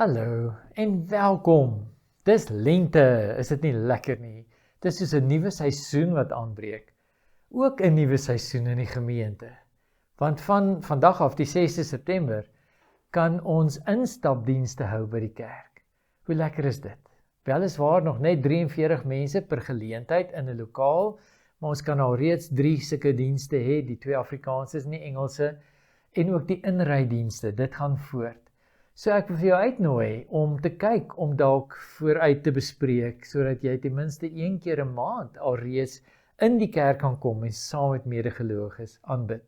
Hallo en welkom. Dis lente, is dit nie lekker nie? Dis soos 'n nuwe seisoen wat aanbreek. Ook 'n nuwe seisoen in die gemeente. Want van vandag af, die 6de September, kan ons instapdienste hou by die kerk. Hoe lekker is dit? Weliswaar nog net 43 mense per geleentheid in 'n lokaal, maar ons kan al reeds 3 sulke dienste hê, die 2 Afrikaanse en die Engelse, en ook die inrydienste, dit gaan voort. So ek wil vir jou uitnooi om te kyk, om dalk vooruit te bespreek, sodat jy ten minste 1 keer 'n maand alreeds in die kerk kan kom en saam met medegelowiges aanbid.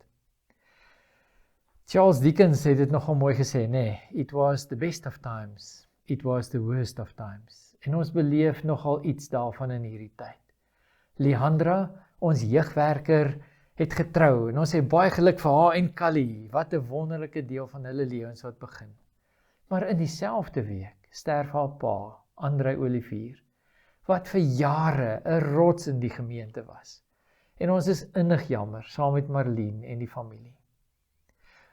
Charles Dickens het dit nogal mooi gesê, nee, it was the best of times, it was the worst of times. En ons beleef nogal iets daarvan in hierdie tyd. Leandra, ons jeugwerker, het getrou en ons het baie geluk vir haar en Callie. Wat 'n wonderlike deel van hulle lewens wat begin. Maar in dieselfde week sterf haar pa, André Olivier, wat vir jare 'n rots in die gemeente was. En ons is innig jammer, saam met Marlene en die familie.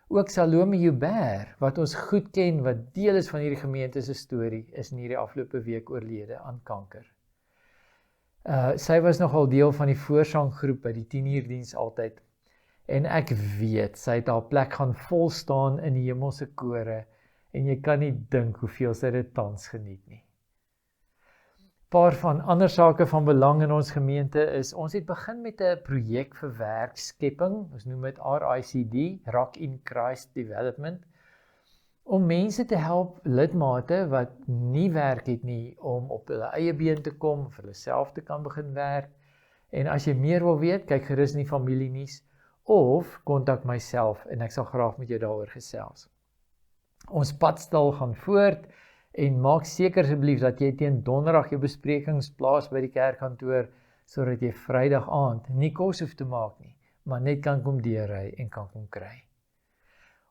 Ook Salome Joubert, wat ons goed ken, wat deel is van hierdie gemeente se storie, is in hierdie afgelope week oorlede aan kanker. Sy was nogal deel van die voorsanggroep by die 10-uurdiens altyd. En ek weet, sy het haar plek gaan vol staan in die hemelse kore, en jy kan nie dink hoeveel sy dit tans geniet nie. Paar van ander sake van belang in ons gemeente is, ons het begin met 'n projek vir werkskepping, ons noem dit RICD, Rock in Christ Development, om mense te help, lidmate wat nie werk het nie, om op hulle eie been te kom, vir hulle self te kan begin werk. En as jy meer wil weet, kyk gerus in die familienuus, of kontak myself, en ek sal graag met jou daaroor gesels. Ons padstal gaan voort, en maak seker asseblief dat jy teen donderdag jou besprekings plaas by die kerkkantoor, sodat jy Vrydag aand nie kos hoef te maak nie, maar net kan kom deurry en kan kom kry.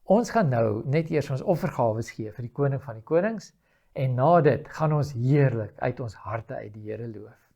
Ons gaan nou net eers ons offergawes gee vir die koning van die konings, en na dit gaan ons heerlik uit ons harte uit die Here loof.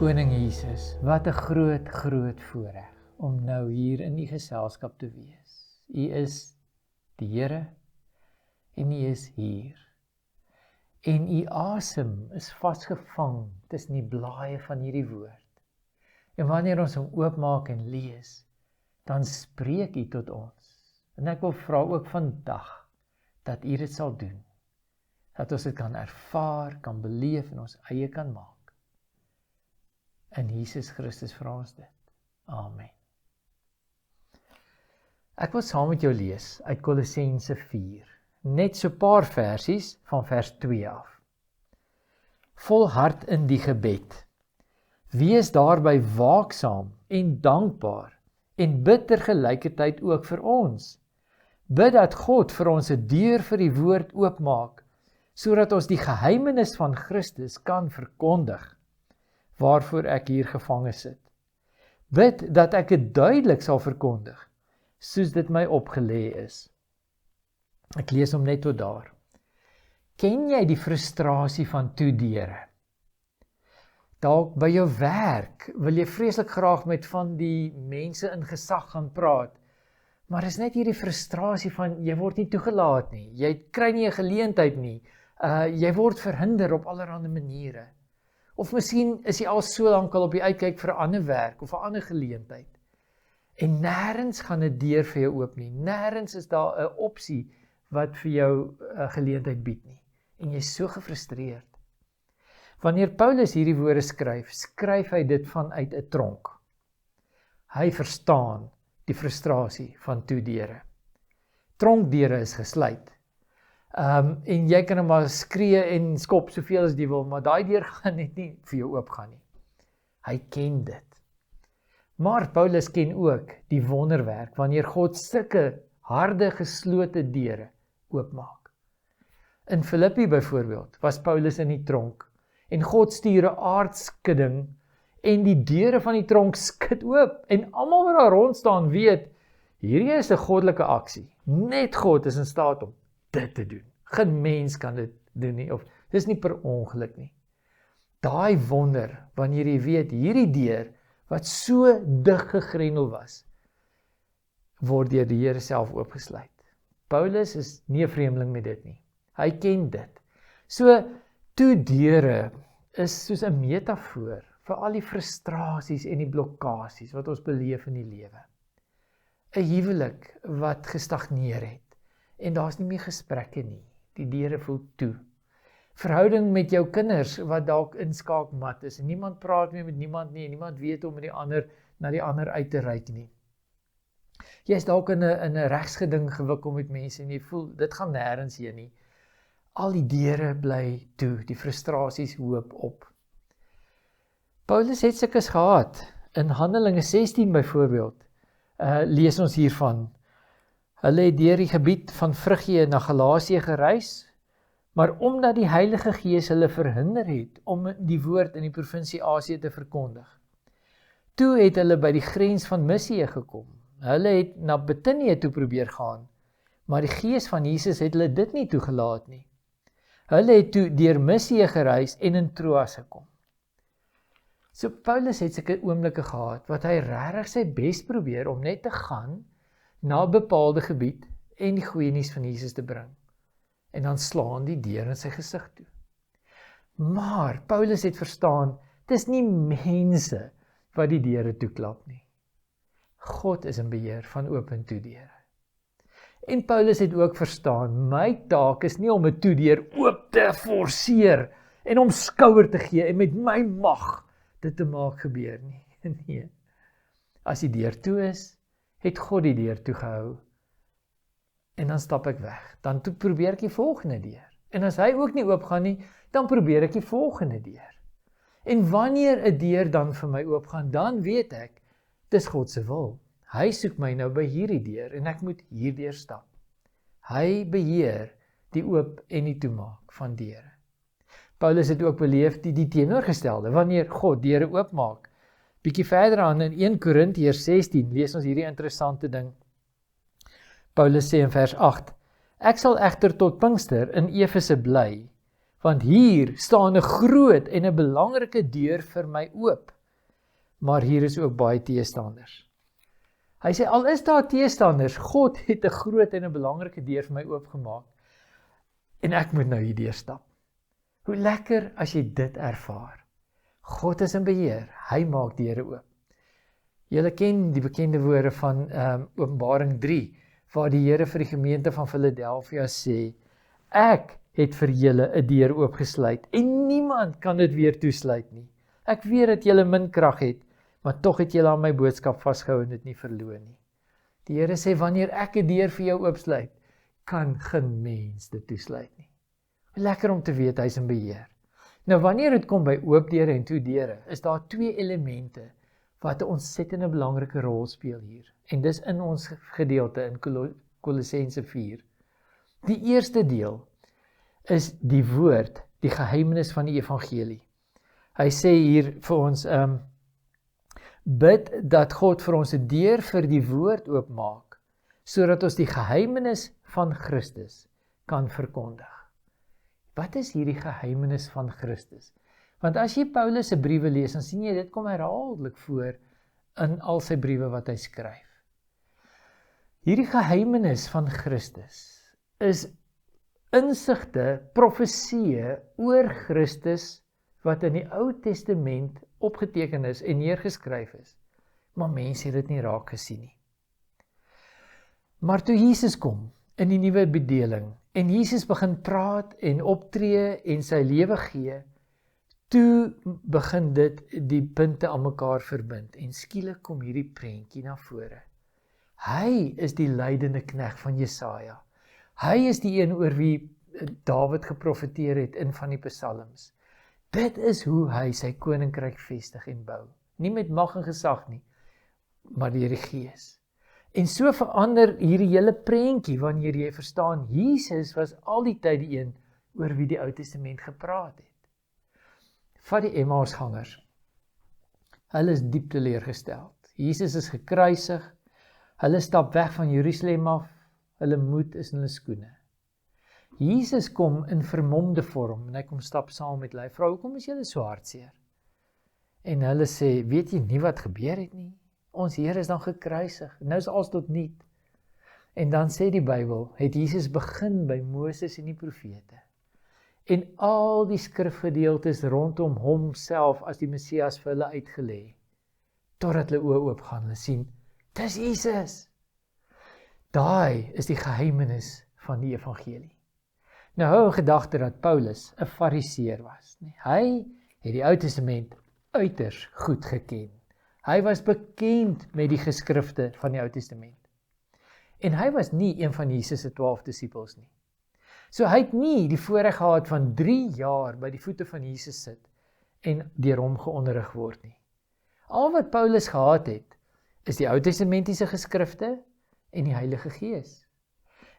Koning Jesus, wat 'n groot voorreg om nou hier in U geselskap te wees. U is die Here en U is hier. En U asem is vasgevang tussen die blaaie van hierdie woord. En wanneer ons hom oopmaak en lees, dan spreek U tot ons. En ek wil vra ook vandag dat U dit sal doen. Dat ons dit kan ervaar, kan beleef en ons eie kan maak. In Jesus Christus vra ons dit. Amen. Ek wil saam met jou lees uit Kolossense 4. Net so 'n paar versies van vers 2 af. Volhard in die gebed. Wees daarby waaksaam en dankbaar en bid tergelykertyd ook vir ons. Bid dat God vir ons 'n deur vir die woord oopmaak, sodat ons die geheimenis van Christus kan verkondig, waarvoor ek hier gevange sit. Bid dat ek dit duidelik sal verkondig, soos dit my opgelê is. Ek lees hom net tot daar. Ken jy die frustrasie van toedere? Dalk by jou werk wil jy vreeslik graag met van die mense in gesag gaan praat, maar is net hierdie frustrasie van jy word nie toegelaat nie, jy kry nie 'n geleentheid nie, jy word verhinder op allerlei maniere. Of miskien is jy al so lank al op die uitkyk vir 'n ander werk of 'n ander geleentheid. En nêrens gaan 'n deur vir jou oop nie. Nêrens is daar 'n opsie wat vir jou 'n geleentheid bied nie. En jy is so gefrustreerd. Wanneer Paulus hierdie woorde skryf, skryf hy dit vanuit 'n tronk. Hy verstaan die frustrasie van toedere. Tronkdeure is gesluit. En jy kan maar skree en skop soveel as jy wil, maar daai deur gaan net nie vir jou oopgaan nie. Hy ken dit. Maar Paulus ken ook die wonderwerk wanneer God sulke harde geslote deure oopmaak. In Filippi byvoorbeeld was Paulus in die tronk en God stuur 'n aardskudding en die deure van die tronk skud oop en almal wat daar rond staan weet, hierdie is 'n goddelike aksie. Net God is in staat om dit te doen. Geen mens kan dit doen nie, of dis nie per ongeluk nie. Daai wonder, wanneer jy weet, hierdie deur, wat so dig gegrendel was, word deur die Here self oopgesluit. Paulus is nie 'n vreemdeling met dit nie. Hy ken dit. So, toedere is soos 'n metafoor vir al die frustrasies en die blokkasies wat ons beleef in die lewe. 'n Huwelik wat gestagneer het. En daar's nie meer gesprekke nie. Die deure voel toe. Verhouding met jou kinders wat dalk inskaakmat is en niemand praat meer met niemand nie en niemand weet om na die ander uit te reik nie. Jy is dalk in 'n regsgeding gewikkel met mense en jy voel dit gaan nêrens heen nie. Al die deure bly toe, die frustrasies hoop op. Paulus het sulke gehad. In Handelinge 16 byvoorbeeld, lees ons hiervan. Hulle het deur die gebied van Frigië na Galasië gereis, maar omdat die Heilige Gees hulle verhinder het om die woord in die provinsie Asië te verkondig. Toe het hulle by die grens van Misië gekom. Hulle het na Bitinië toe probeer gaan, maar die Gees van Jesus het hulle dit nie toegelaat nie. Hulle het toe deur Misië gereis en in Troas gekom. So Paulus het sulke oomblikke gehad, wat hy regtig sy bes probeer om net te gaan na 'n bepaalde gebied en die goeie nuus van Jesus te bring. En dan slaan die deur in sy gesig toe. Maar Paulus het verstaan, dis nie mense wat die deure toeklap nie. God is in beheer van oop en toe deure. En Paulus het ook verstaan, my taak is nie om 'n toedeur oop te forceer en om skouer te gee en met my mag dit te maak gebeur nie. Nee. As die deur toe is, het God die deur toegehou. En dan stap ek weg. Dan probeer ek die volgende deur. En as hy ook nie oopgaan nie, dan probeer ek die volgende deur. En wanneer 'n deur dan vir my oopgaan, dan weet ek, dis God se wil. Hy soek my nou by hierdie deur en ek moet hierdeur stap. Hy beheer die oop en die toemaak van deure. Paulus het ook beleef die teenoorgestelde, wanneer God deure oopmaak. Bietjie verder aan in 1 Korintiërs 16 lees ons hierdie interessante ding. Paulus sê in vers 8, ek sal egter tot Pinkster in Efese bly, want hier staan 'n groot en 'n belangrike deur vir my oop. maar hier is ook baie teestanders. Hy sê, al is daar teestanders, God het 'n groot en 'n belangrike deur vir my oopgemaak, en ek moet nou hier deurstap. Hoe lekker as jy dit ervaar. God is in beheer, hy maak deure oop. Julle ken die bekende woorde van Openbaring 3, waar die Here vir die gemeente van Philadelphia sê, ek het vir julle 'n deur oopgesluit, en niemand kan dit weer toesluit nie. Ek weet dat julle min krag het, maar tog het julle aan my boodskap vasgehou en dit nie verloor nie. Die Here sê, wanneer ek 'n deur vir jou oopsluit, kan geen mens dit toesluit nie. Lekker om te weet, hy is in beheer. Nou, wanneer dit kom by oop deure en toe deure, is daar 2 elemente wat 'n ontsettende belangrike rol speel hier. En dis in ons gedeelte in Kolossense 4. Die eerste deel is die woord, die geheimenis van die evangelie. Hy sê hier vir ons, bid dat God vir ons 'n deur vir die woord oopmaak, sodat ons die geheimenis van Christus kan verkondig. Wat is hierdie geheimenis van Christus? Want as jy Paulus se briewe lees, dan sien jy dit kom herhaaldelik voor in al sy briewe wat hy skryf. Hierdie geheimenis van Christus is insigte, profesieë oor Christus wat in die Ou Testament opgeteken is en neergeskryf is. Maar mense het dit nie raak gesien nie. Maar toe Jesus kom in die nuwe bedeling en Jesus begin praat en optree en sy lewe gee, toe begin dit die punte aan mekaar verbind en skielik kom hierdie prentjie na vore. Hy is die lydende knegt van Jesaja. Hy is die een oor wie Dawid geprofeteer het in van die psalms. Dit is hoe hy sy koninkryk vestig en bou. Nie met mag en gesag nie, maar deur die Gees. En so verander hierdie hele prentjie wanneer jy verstaan, Jesus was al die tyd die een oor wie die Ou Testament gepraat het. Vat die Emmausgangers. Hulle is diep teleurgesteld. Jesus is gekruisig. Hulle stap weg van Jerusalem af. Hulle moed is in hulle skoene. Jesus kom in vermomde vorm en hy kom stap saam met hulle. Hy vra, hoekom is julle so hartseer? En hulle sê, weet jy nie wat gebeur het nie? Ons Here is dan gekruisig. Nou is alles tot niet. En dan sê die Bybel, het Jesus begin by Moses en die profete. En al die skrifgedeeltes rondom homself as die Messias vir hulle uitgelê, totdat hulle oë oopgaan, hulle sien, dis Jesus. Daai is die geheimenis van die evangelie. Nou hou in gedagte dat Paulus 'n fariseer was. Hy het die Ou Testament uiters goed geken. Hy was bekend met die geskrifte van die Ou Testament. En hy was nie een van Jesus se 12 disippels nie. So hy het nie die voorreg gehad van 3 jaar by die voete van Jesus sit en deur hom geonderrig word nie. Al wat Paulus gehad het, is die Ou Testamentiese geskrifte en die Heilige Gees.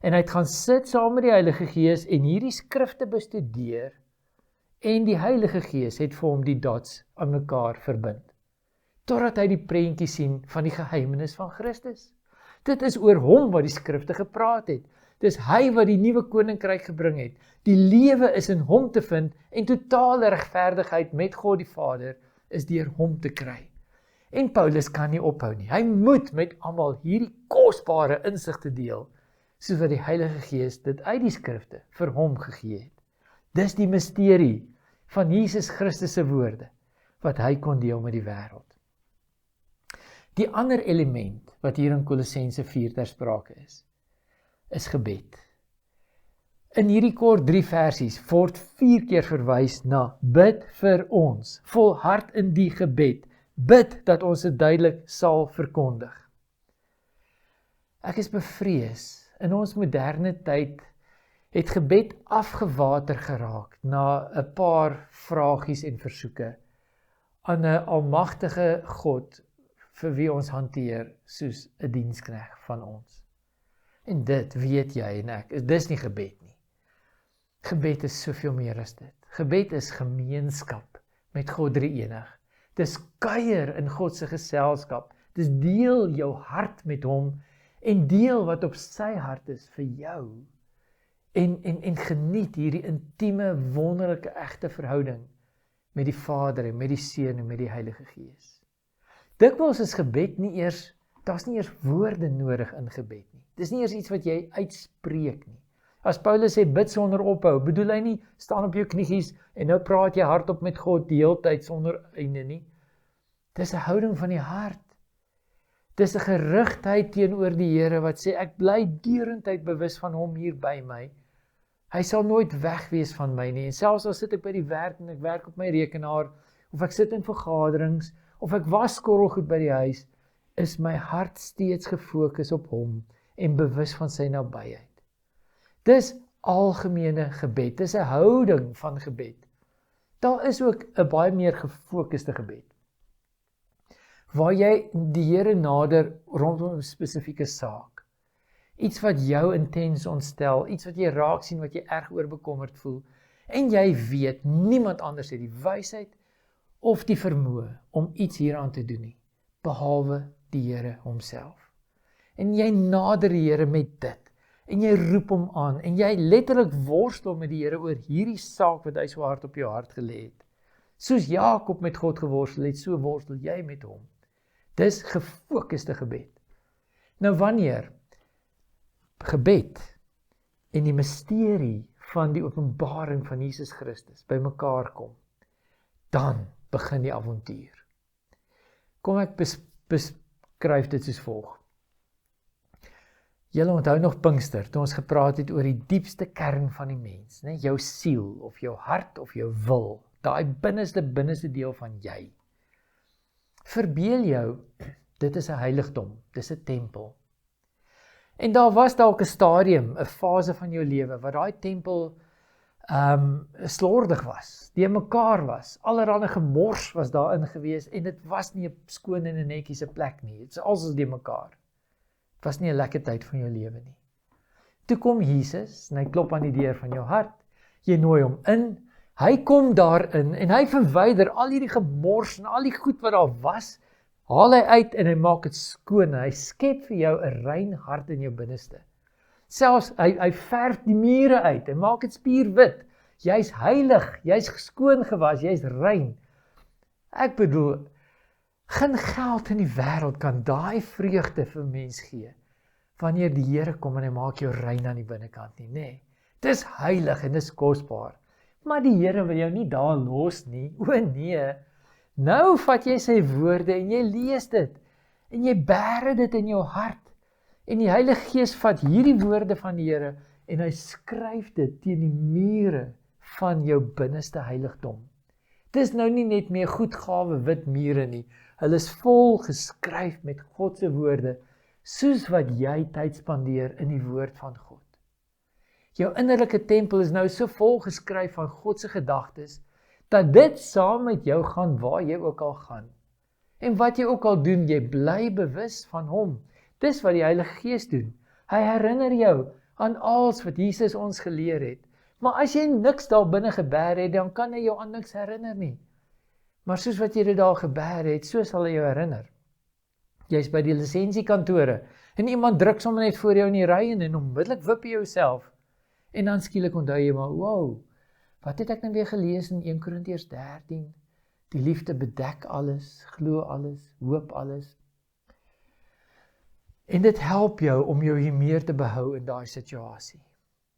En hy het gaan sit saam met die Heilige Gees en hierdie skrifte bestudeer en die Heilige Gees het vir hom die dots aan mekaar verbind. Totdat hy die prentjie sien van die geheimenis van Christus. Dit is oor hom wat die skrifte gepraat het. Dis hy wat die nuwe koninkryk gebring het. Die lewe is in hom te vind en totale regverdigheid met God die Vader is deur hom te kry. En Paulus kan nie ophou nie. Hy moet met almal hierdie kosbare insigte deel, soos wat die Heilige Gees dit uit die skrifte vir hom gegee het. Dis die misterie van Jesus Christus se woorde, wat hy kon deel met die wêreld. Die ander element wat hier in Kolossense 4 ter sprake is gebed. In hierdie kort 3 versies word 4 keer verwys na bid vir ons, volhard in die gebed, bid dat ons dit duidelik sal verkondig. Ek is bevrees, in ons moderne tyd het gebed afgewater geraak na 'n paar vragies en versoeke aan 'n almagtige God vir wie ons hanteer soos 'n diensknegt van ons. En dit weet jy en ek, dis nie gebed nie. Gebed is soveel meer as dit. Gebed is gemeenskap met God drie-enig. Dis kuier in God se geselskap. Dis deel jou hart met hom en deel wat op sy hart is vir jou. En geniet hierdie intieme, wonderlike, egte verhouding met die Vader en met die Seun en met die Heilige Gees. Dikwels is gebed daar's nie eers woorde nodig in gebed nie. Dis nie eers iets wat jy uitspreek nie. As Paulus sê bid sonder ophou, bedoel hy nie staan op jou kniegies en nou praat jy hardop met God die hele tyd sonder einde nie. Dis 'n houding van die hart. Dis 'n gerigtheid teenoor die Here wat sê ek bly deurentyd bewus van hom hier by my. Hy sal nooit weg wees van my nie. En selfs al sit ek by die werk en ek werk op my rekenaar, of ek sit in vergaderings, of ek was skorrelgoed by die huis, is my hart steeds gefokus op hom en bewus van sy nabyheid. Dis algemene gebed, dis 'n houding van gebed. Daar is ook 'n baie meer gefokuste gebed, waar jy die Here nader rondom 'n spesifieke saak. Iets wat jou intens ontstel, iets wat jy raak sien, wat jy erg oor bekommerd voel, en jy weet, niemand anders het die wysheid of die vermoë om iets hieraan te doen nie, behalwe die Here homself. En jy nader die Here met dit, en jy roep hom aan, en jy letterlik worstel met die Here oor hierdie saak wat hy so hard op jou hart gelê het. Soos Jakob met God geworstel het, so worstel jy met hom. Dis gefokuste gebed. Nou wanneer gebed en die misterie van die openbaring van Jesus Christus by mekaar kom, dan begin die avontuur. Kom ek beskryf dit soos volg. Julle onthou nog Pinkster, toe ons gepraat het oor die diepste kern van die mens, né? Jou siel, of jou hart, of jou wil, daai binneste deel van jy. Verbeel jou, dit is 'n heiligdom, dis 'n tempel. En daar was dalk 'n stadium, 'n fase van jou lewe, waar daai tempel slordig was, die mekaar was, allerhande gemors was daarin gewees, en dit was nie 'n skoon en 'n netjiese plek nie, dit is alles die mekaar. Het was nie 'n lekker tyd van jou lewe nie. Toe kom Jesus, en hy klop aan die deur van jou hart, jy nooi hom in, hy kom daarin, en hy verwyder al hierdie gemors, en al die goed wat daar was, haal hy uit, en hy maak dit skoon, en hy skep vir jou 'n rein hart in jou binneste. Selfs, hy verf die mure uit, en maak dit spierwit, jy's heilig, jy's skoon gewas, jy's rein. Ek bedoel, geen geld in die wêreld kan daai vreugde vir mens gee, wanneer die Here kom en hy maak jou rein aan die binnekant nie, nee. Dis heilig en dis kosbaar, maar die Here wil jou nie daar los nie, o nee. Nou vat jy sy woorde en jy lees dit, en jy bære dit in jou hart, en die Heilige Gees vat hierdie woorde van die Here, en hy skryf dit teen die mure van jou binneste heiligdom. Dis nou nie net meer goedgawe wit mure nie, hulle is vol geskryf met God se woorde, soos wat jy tyd spandeer in die woord van God. Jou innerlike tempel is nou so vol geskryf van God se gedagtes, dat dit saam met jou gaan waar jy ook al gaan. En wat jy ook al doen, jy bly bewus van hom. Dis wat die Heilige Gees doen. Hy herinner jou aan alles wat Jesus ons geleer het. Maar as jy niks daar binne gebêre het, dan kan hy jou aan niks herinner nie. Maar soos wat jy dit daar gebêre het, so sal hy jou herinner. Jy's by die lisensiekantore, en iemand druk sommer net voor jou in die ry en onmiddellik wip jy jouself. En dan skielik onthou jy maar, wow, wat het ek nou weer gelees in 1 Korintiërs 13? Die liefde bedek alles, glo alles, hoop alles. En dit help jou om jou hier meer te behou in daai situasie.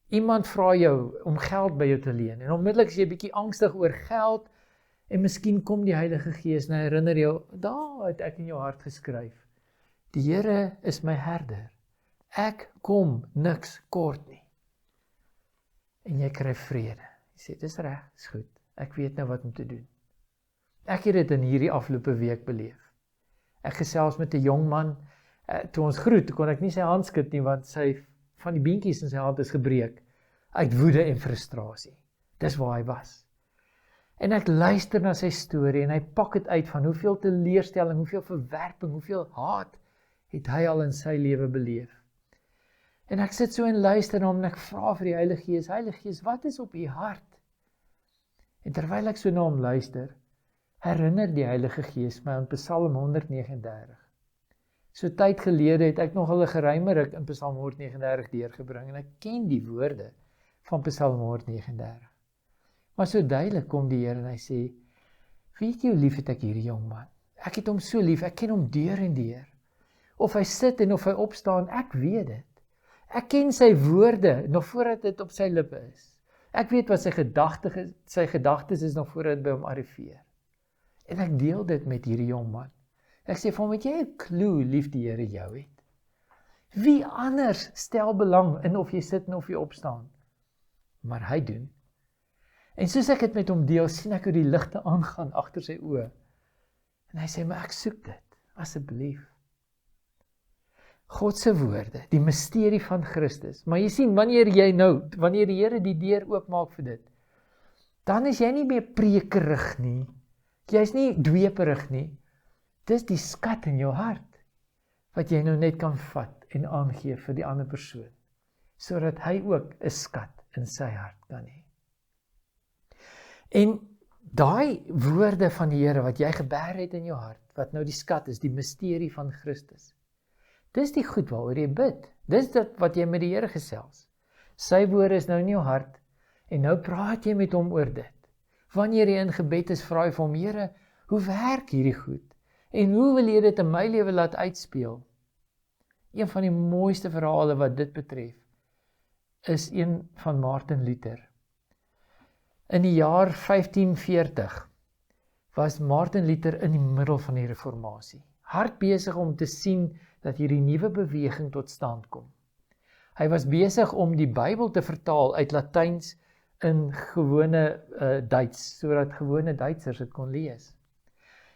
Iemand vra jou om geld by jou te leen, en onmiddellik is jy bietjie angstig oor geld, en miskien kom die Heilige Gees en herinner jou, daar het ek in jou hart geskryf, die Here is my herder, ek kom niks kort nie. En jy kry vrede. Jy sê, dis reg, is goed, ek weet nou wat om te doen. Ek het dit in hierdie afgelope week beleef. Ek gesels met 'n jong man, toe ons groet, kon ek nie sy hand skud nie, want sy van die beentjies in sy hand is gebreek, uit woede en frustrasie. Dis waar hy was. En ek luister na sy storie, en hy pak dit uit van hoeveel teleurstelling, hoeveel verwerping, hoeveel haat, het hy al in sy lewe beleef. En ek sit so en luister na hom, en ek vra vir die Heilige Gees, wat is op u hart? En terwyl ek so na hom luister, herinner die Heilige Gees my aan Psalm 139. So tyd gelede het ek nogal 'n geruime ruk in Psalm 139 deurgebring, en ek ken die woorde van Psalm 139. Maar so duidelik kom die Here en hy sê, weet jy hoe lief het ek hierdie jong man? Ek het hom so lief, ek ken hom deur en deur. Of hy sit en of hy opstaan, ek weet dit. Ek ken sy woorde, nog voordat dit op sy lippe is. Ek weet wat sy gedagtes is nog voordat dit by hom arriveer. En ek deel dit met hierdie jong man. Ek sê vir hom, het jy 'n klou hoe lief die Here jou het? Wie anders stel belang in of jy sit en of jy opstaan? Maar hy doen. En soos ek dit met hom deel, sien ek hoe die ligte aangaan agter sy oë. En hy sê, maar ek soek dit, asseblief. God se woorde, die misterie van Christus. Maar jy sien, wanneer die Here die deur oopmaak vir dit, dan is jy nie meer prekerig nie. Jy's nie dweperig nie. Dis die skat in jou hart, wat jy nou net kan vat en aangee vir die ander persoon, sodat hy ook 'n skat in sy hart kan hê. En daai woorde van die Here wat jy geberg het in jou hart, wat nou die skat is, die misterie van Christus. Dis die goed waaroor jy bid. Dis dit wat jy met die Here gesels. Sy woorde is nou in jou hart en nou praat jy met hom oor dit. Wanneer jy in gebed is, vra jy vir hom, Here, hoe werk hierdie goed? En hoe wil jy dit in my lewe laat uitspeel? Een van die mooiste verhale wat dit betref, is een van Martin Luther. In die jaar 1540 was Martin Luther in die middel van die reformatie, hard besig om te sien dat hierdie nuwe beweging tot stand kom. Hy was besig om die Bybel te vertaal uit Latyns in gewone Duits, sodat gewone Duitsers dit kon lees.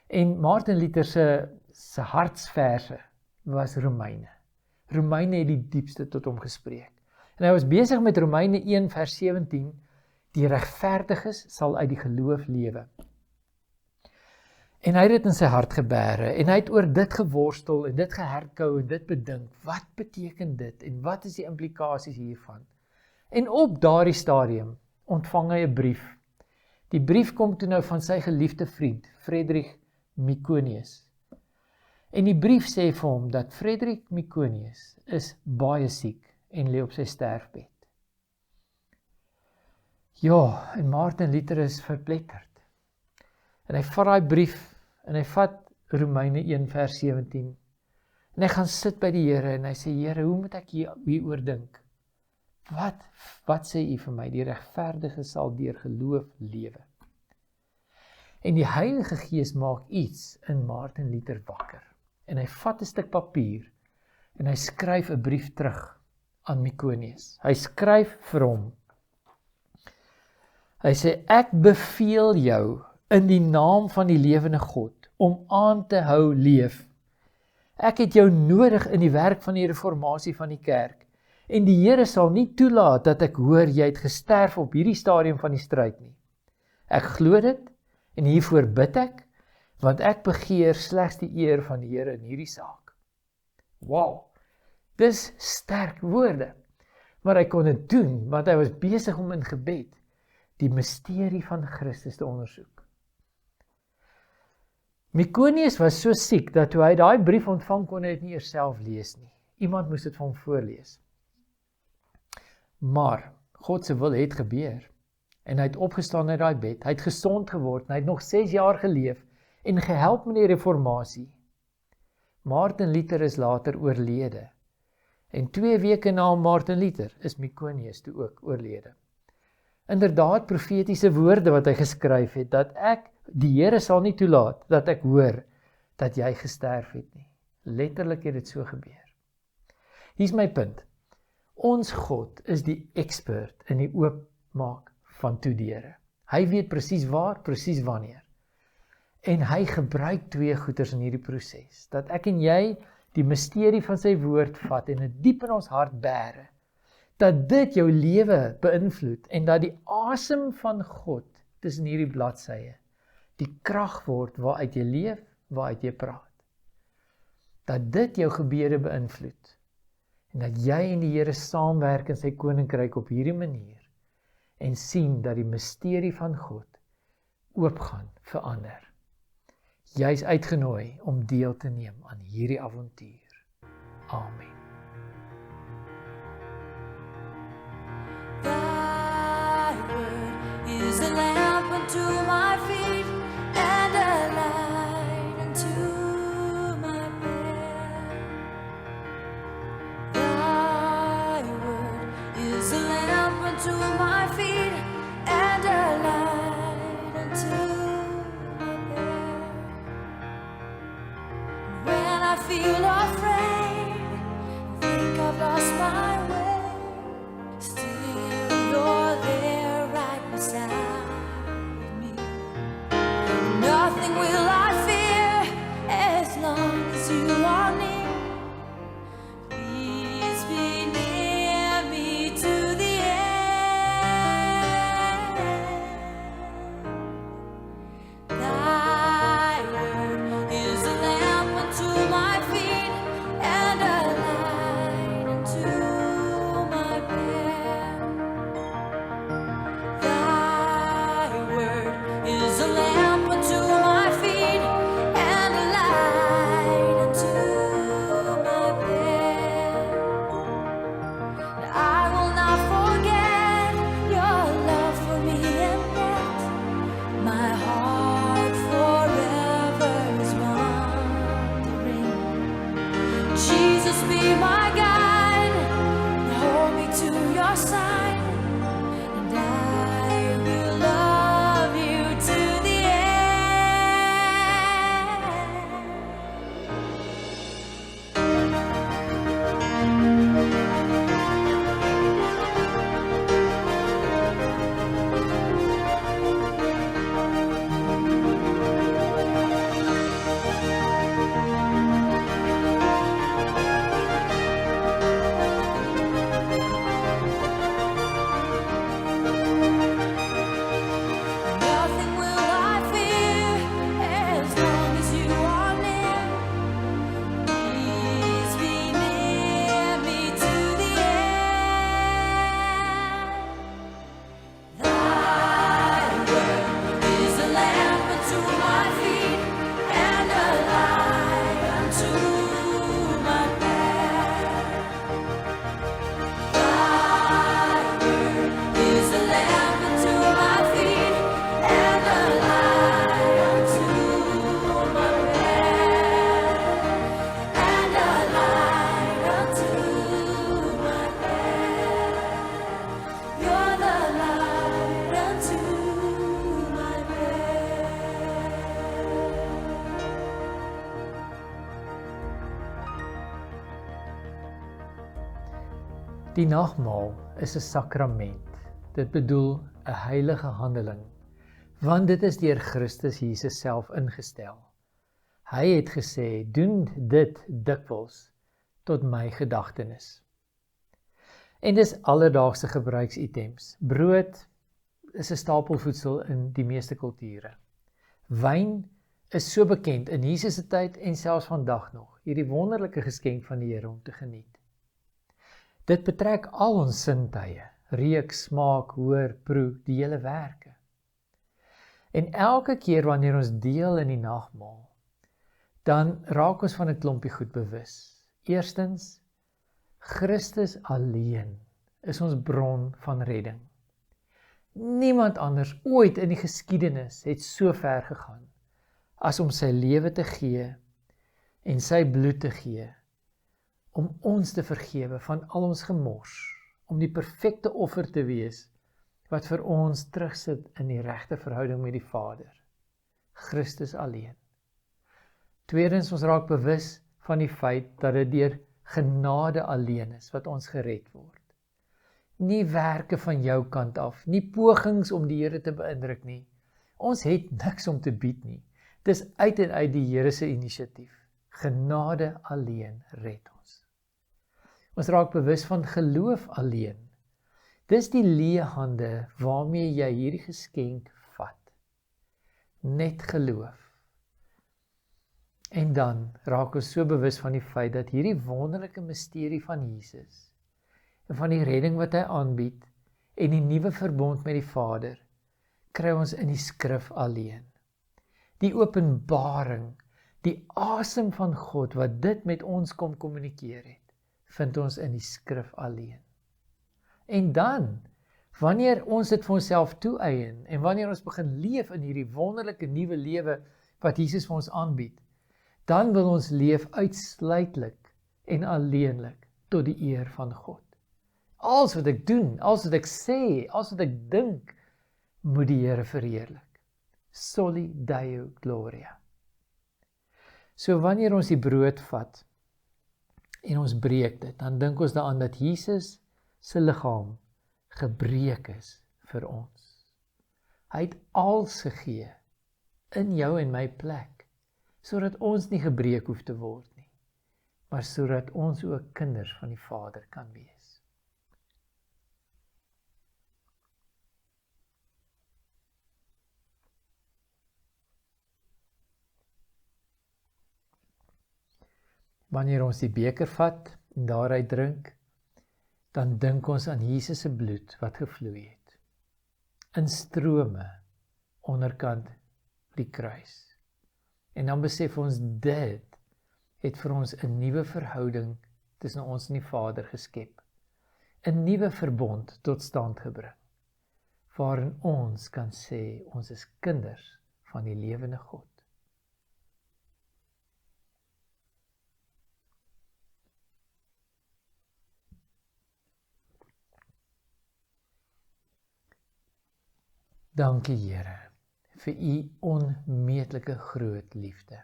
En Martin Luther se hartsverse was Romeine. Romeine het die diepste tot hom gespreek. En hy was besig met Romeine 1 vers 17, die regverdiges sal uit die geloof lewe. En hy het dit in sy hart geberre, en hy het oor dit geworstel, en dit geherkou, en dit bedink, wat beteken dit, en wat is die implikasies hiervan? En op daardie stadium ontvang hy 'n brief. Die brief kom toe nou van sy geliefde vriend, Frederik Myconius. En die brief sê vir hom dat Frederik Myconius is baie siek en lê op sy sterfbed. Ja, en Martin Luther is verpletterd. En hy vat daai brief en hy vat Romeine 1 vers 17. En hy gaan sit by die Here en hy sê, Here, hoe moet ek hieroor dink? Wat sê U vir my? Die regverdige sal deur geloof lewe. En die Heilige Gees maak iets in Martin Luther wakker. En hy vat 'n stuk papier en hy skryf 'n brief terug aan Myconius. Hy skryf vir hom. Hy sê, ek beveel jou in die naam van die lewende God om aan te hou leef. Ek het jou nodig in die werk van die reformatie van die kerk. En die Here sal nie toelaat dat ek hoor jy het gesterf op hierdie stadium van die stryd nie. Ek glo dit en hiervoor bid ek, want ek begeer slegs die eer van die Here in hierdie saak. Wow, dis sterk woorde. Maar hy kon dit doen, want hy was besig om in gebed die misterie van Christus te ondersoek. Myconius was so siek, dat toe hy daai brief ontvang, kon hy dit nie eers self lees nie. Iemand moes dit vir hom voorlees. Maar God se wil het gebeur, en hy het opgestaan uit daai bed, hy het gesond geword, en hy het nog 6 jaar geleef, en gehelp met die reformatie. Martin Luther is later oorlede, en 2 weke na Martin Luther is Myconius toe ook oorlede. Inderdaad, profetiese woorde wat hy geskryf het, dat die Here sal nie toelaat, dat ek hoor, dat jy gesterf het nie. Letterlik het dit so gebeur. Hier's my punt. Ons God is die expert in die oopmaak van toedeure. Hy weet presies waar, presies wanneer. En hy gebruik 2 goeders in hierdie proses, dat ek en jy die misterie van sy woord vat en dit diep in ons hart bære, dat dit jou lewe beïnvloed en dat die asem van God tussen hierdie bladsye die krag word waaruit jy leef, waaruit jy praat. Dat dit jou gebede beïnvloed en dat jy en die Here saamwerk in sy koninkryk op hierdie manier en sien dat die misterie van God oopgaan vir ander. Jy is uitgenooi om deel te neem aan hierdie avontuur. Amen. Thy word is a lamp unto my feet and a light unto unto my feet and a light unto my path. When I feel afraid, think I've lost my way, still you're there right beside me. Nothing will I fear as long as you are near. Please be near me to the end. Thy word is a lamp unto my feet and a light unto my path. Thy word is a lamp unto my feet and a light unto my path. And I will not forget your love for me and that my heart forever is wandering. Jesus, be my guide, hold me to your side, and I will love you to the end. Nothing will I fear as long as you are near. Please be near me to the end. Thy word is a lamp unto my feet and a light unto my path. Thy word is a lamp unto my feet and a light unto my path. And a light unto my path. You're the light unto my path. Die nagmaal is 'n sakrament. Dit bedoel 'n heilige handeling, want dit is deur Christus Jesus self ingestel. Hy het gesê, doen dit dikwels tot my gedagtenis. En dis alledaagse gebruiksitems. Brood is 'n stapelvoedsel in die meeste kulture. Wyn is so bekend in Jesus se tyd en selfs vandag nog, hierdie wonderlike geskenk van die Here om te geniet. Dit betrek al ons sintuie, reuk, smaak, hoor, proe, die hele werke. En elke keer wanneer ons deel in die nagmaal, dan raak ons van 'n klompie goed bewus. Eerstens, Christus alleen is ons bron van redding. Niemand anders ooit in die geskiedenis het so ver gegaan as om sy lewe te gee en sy bloed te gee, om ons te vergewe van al ons gemors, om die perfekte offer te wees, wat vir ons terugsit in die regte verhouding met die Vader. Christus alleen. Tweedens, ons raak bewus van die feit dat dit deur genade alleen is, wat ons gered word. Nie werke van jou kant af, nie pogings om die Here te beïndruk nie. Ons het niks om te bied nie. Dis uit en uit die Here se inisiatief. Genade alleen red ons. Ons raak bewus van geloof alleen. Dis die leë hande waarmee jy hierdie geskenk vat. Net geloof. En dan raak ons so bewus van die feit dat hierdie wonderlike misterie van Jesus en van die redding wat hy aanbied en die nuwe verbond met die Vader, kry ons in die skrif alleen. Die openbaring, die asem van God wat dit met ons kom kommunikeer het, vind ons in die skrif alleen. En dan, wanneer ons dit vir onsself toeëien en wanneer ons begin leef in hierdie wonderlike nuwe lewe wat Jesus vir ons aanbied, dan wil ons leef uitsluitlik en alleenlik tot die eer van God. Alles wat ek doen, alles wat ek sê, alles wat ek dink, moet die Here verheerlik. Soli Deo Gloria. So wanneer ons die brood vat en ons breek dit, dan dink ons daaraan dat Jesus se liggaam gebreek is vir ons. Hy het alles gegee in jou en my plek, sodat ons nie gebreek hoef te word nie, maar sodat ons ook kinders van die Vader kan wees. Wanneer ons die beker vat en daaruit drink, dan dink ons aan Jesus se bloed wat gevloei het, in strome onderkant die kruis. En dan besef ons dit het vir ons 'n nuwe verhouding tussen ons en die Vader geskep, 'n nuwe verbond tot stand gebring, waarin ons kan sê ons is kinders van die lewende God. Dankie Here vir u onmeetlike groot liefde.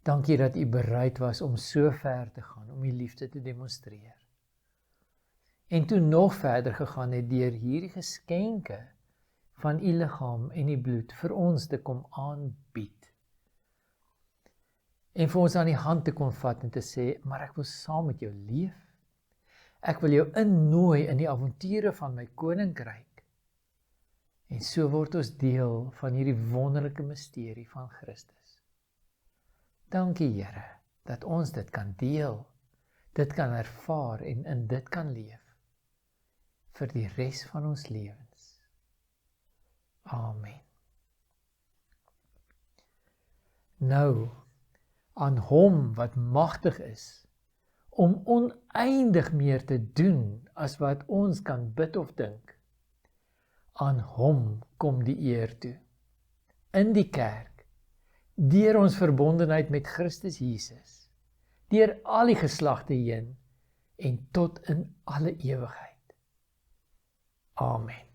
Dankie dat u bereid was om so ver te gaan om u liefde te demonstreer. En toe nog verder gegaan het deur hierdie geskenke van u liggaam en u bloed vir ons te kom aanbied. En vir ons aan die hand te kon vat en te sê, maar ek wil saam met jou leef. Ek wil jou innooi in die avonture van my koninkryk. En so word ons deel van hierdie wonderlike misterie van Christus. Dankie Here, dat ons dit kan deel, dit kan ervaar en in dit kan leef, vir die res van ons lewens. Amen. Nou, aan hom wat magtig is, om oneindig meer te doen, as wat ons kan bid of dink, aan hom kom die eer toe, in die kerk, deur ons verbondenheid met Christus Jesus, deur al die geslagte heen, en tot in alle ewigheid. Amen.